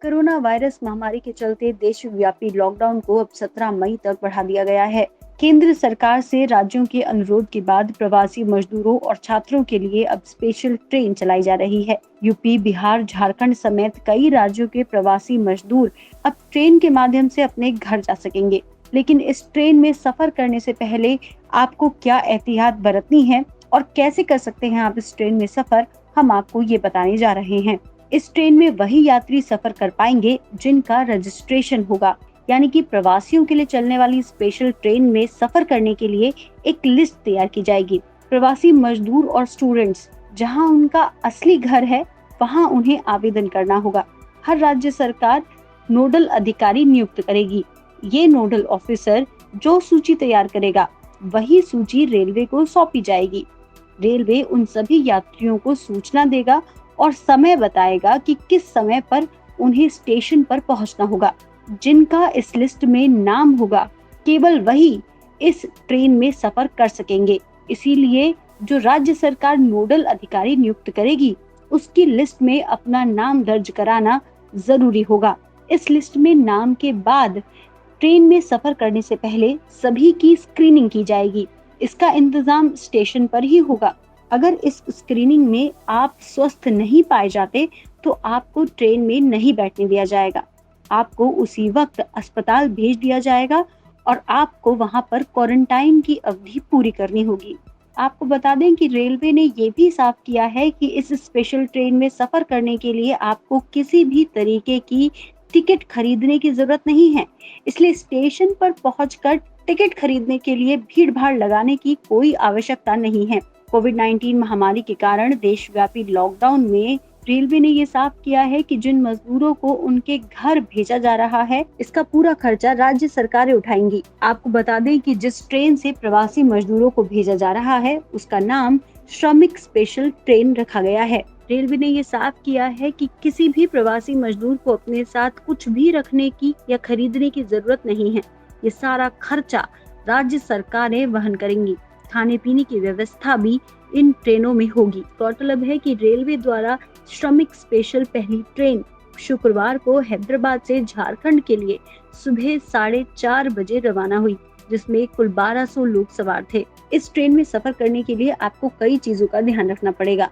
Corona virus महामारी के चलते देशव्यापी लॉकडाउन को अब 17 मई तक बढ़ा दिया गया है। केंद्र सरकार से राज्यों के अनुरोध के बाद प्रवासी मजदूरों और छात्रों के लिए अब स्पेशल ट्रेन चलाई जा रही है। यूपी, बिहार, झारखंड समेत कई राज्यों के प्रवासी मजदूर अब ट्रेन के माध्यम से अपने घर जा सकेंगे। लेकिन इस ट्रेन में सफर करने से पहले आपको क्या एहतियात बरतनी है और कैसे कर सकते हैं आप इस ट्रेन में सफर, हम आपको ये बताने जा रहे हैं। इस ट्रेन में वही यात्री सफर कर पाएंगे जिनका रजिस्ट्रेशन होगा, यानी कि प्रवासियों के लिए चलने वाली स्पेशल ट्रेन में सफर करने के लिए एक लिस्ट तैयार की जाएगी। प्रवासी मजदूर और स्टूडेंट्स जहां उनका असली घर है वहां उन्हें आवेदन करना होगा। हर राज्य सरकार नोडल अधिकारी नियुक्त करेगी। ये नोडल ऑफिसर जो सूची तैयार करेगा वही सूची रेलवे को सौंपी जाएगी। रेलवे उन सभी यात्रियों को सूचना देगा और समय बताएगा कि किस समय पर उन्हें स्टेशन पर पहुंचना होगा। जिनका इस लिस्ट में नाम होगा केवल वही इस ट्रेन में सफर कर सकेंगे। इसीलिए जो राज्य सरकार नोडल अधिकारी नियुक्त करेगी उसकी लिस्ट में अपना नाम दर्ज कराना जरूरी होगा। इस लिस्ट में नाम के बाद ट्रेन में सफर करने से पहले सभी की स्क्रीनिंग की जाएगी। इसका इंतजाम स्टेशन पर ही होगा। अगर इस स्क्रीनिंग में आप स्वस्थ नहीं पाए जाते तो आपको ट्रेन में नहीं बैठने दिया जाएगा। आपको उसी वक्त अस्पताल भेज दिया जाएगा और आपको वहां पर क्वारंटाइन की अवधि पूरी करनी होगी। आपको बता दें कि रेलवे ने ये भी साफ किया है कि इस स्पेशल ट्रेन में सफर करने के लिए आपको किसी भी तरीके की टिकट खरीदने की जरूरत नहीं है। इसलिए स्टेशन पर पहुंचकर टिकट खरीदने के लिए भीड़-भाड़ लगाने की कोई आवश्यकता नहीं है। कोविड-19 महामारी के कारण देशव्यापी लॉकडाउन में रेलवे ने ये साफ किया है कि जिन मजदूरों को उनके घर भेजा जा रहा है इसका पूरा खर्चा राज्य सरकारें उठाएंगी। आपको बता दें कि जिस ट्रेन से प्रवासी मजदूरों को भेजा जा रहा है उसका नाम श्रमिक स्पेशल ट्रेन रखा गया है। रेलवे ने ये साफ किया है कि किसी भी प्रवासी मजदूर को अपने साथ कुछ भी रखने की या खरीदने की जरूरत नहीं है। ये सारा खर्चा राज्य सरकारें वहन करेंगी। खाने पीने की व्यवस्था भी इन ट्रेनों में होगी। गौरतलब है कि रेलवे द्वारा श्रमिक स्पेशल पहली ट्रेन शुक्रवार को हैदराबाद से झारखंड के लिए सुबह 4:30 बजे रवाना हुई, जिसमें कुल 1200 लोग सवार थे। इस ट्रेन में सफर करने के लिए आपको कई चीजों का ध्यान रखना पड़ेगा।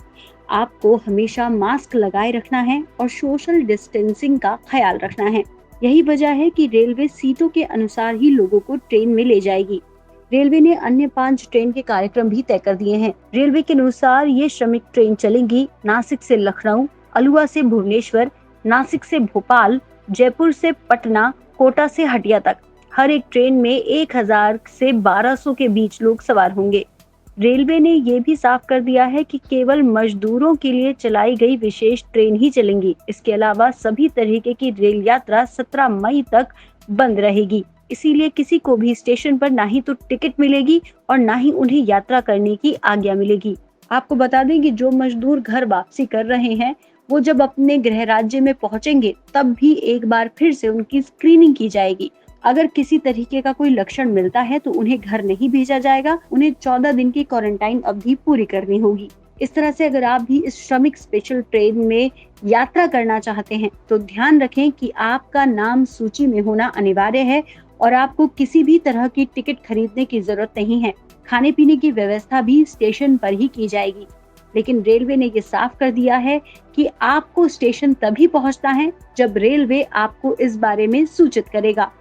आपको हमेशा मास्क लगाए रखना है और सोशल डिस्टेंसिंग का ख्याल रखना है। यही वजह है कि रेलवे सीटों के अनुसार ही लोगों को ट्रेन में ले जाएगी। रेलवे ने अन्य 5 ट्रेन के कार्यक्रम भी तय कर दिए हैं। रेलवे के अनुसार ये श्रमिक ट्रेन चलेंगी नासिक से लखनऊ, अलुआ से भुवनेश्वर, नासिक से भोपाल, जयपुर से पटना, कोटा से हटिया तक। हर एक ट्रेन में 1000 से 1200 के बीच लोग सवार होंगे। रेलवे ने ये भी साफ कर दिया है कि केवल मजदूरों के लिए चलाई गई विशेष ट्रेन ही चलेंगी। इसके अलावा सभी तरीके की रेल यात्रा 17 मई तक बंद रहेगी। इसीलिए किसी को भी स्टेशन पर ना ही तो टिकट मिलेगी और ना ही उन्हें यात्रा करने की आज्ञा मिलेगी। आपको बता दें कि जो मजदूर घर वापसी कर रहे हैं वो जब अपने गृह राज्य में पहुंचेंगे तब भी एक बार फिर से उनकी स्क्रीनिंग की जाएगी। अगर किसी तरीके का कोई लक्षण मिलता है तो उन्हें घर नहीं भेजा जाएगा। उन्हें 14 दिन की क्वारंटाइन अवधि पूरी करनी होगी। इस तरह से अगर आप भी इस श्रमिक स्पेशल ट्रेन में यात्रा करना चाहते हैं तो ध्यान रखें कि आपका नाम सूची में होना अनिवार्य है और आपको किसी भी तरह की टिकट खरीदने की जरूरत नहीं है। खाने पीने की व्यवस्था भी स्टेशन पर ही की जाएगी। लेकिन रेलवे ने ये साफ कर दिया है कि आपको स्टेशन तभी पहुंचना है जब रेलवे आपको इस बारे में सूचित करेगा।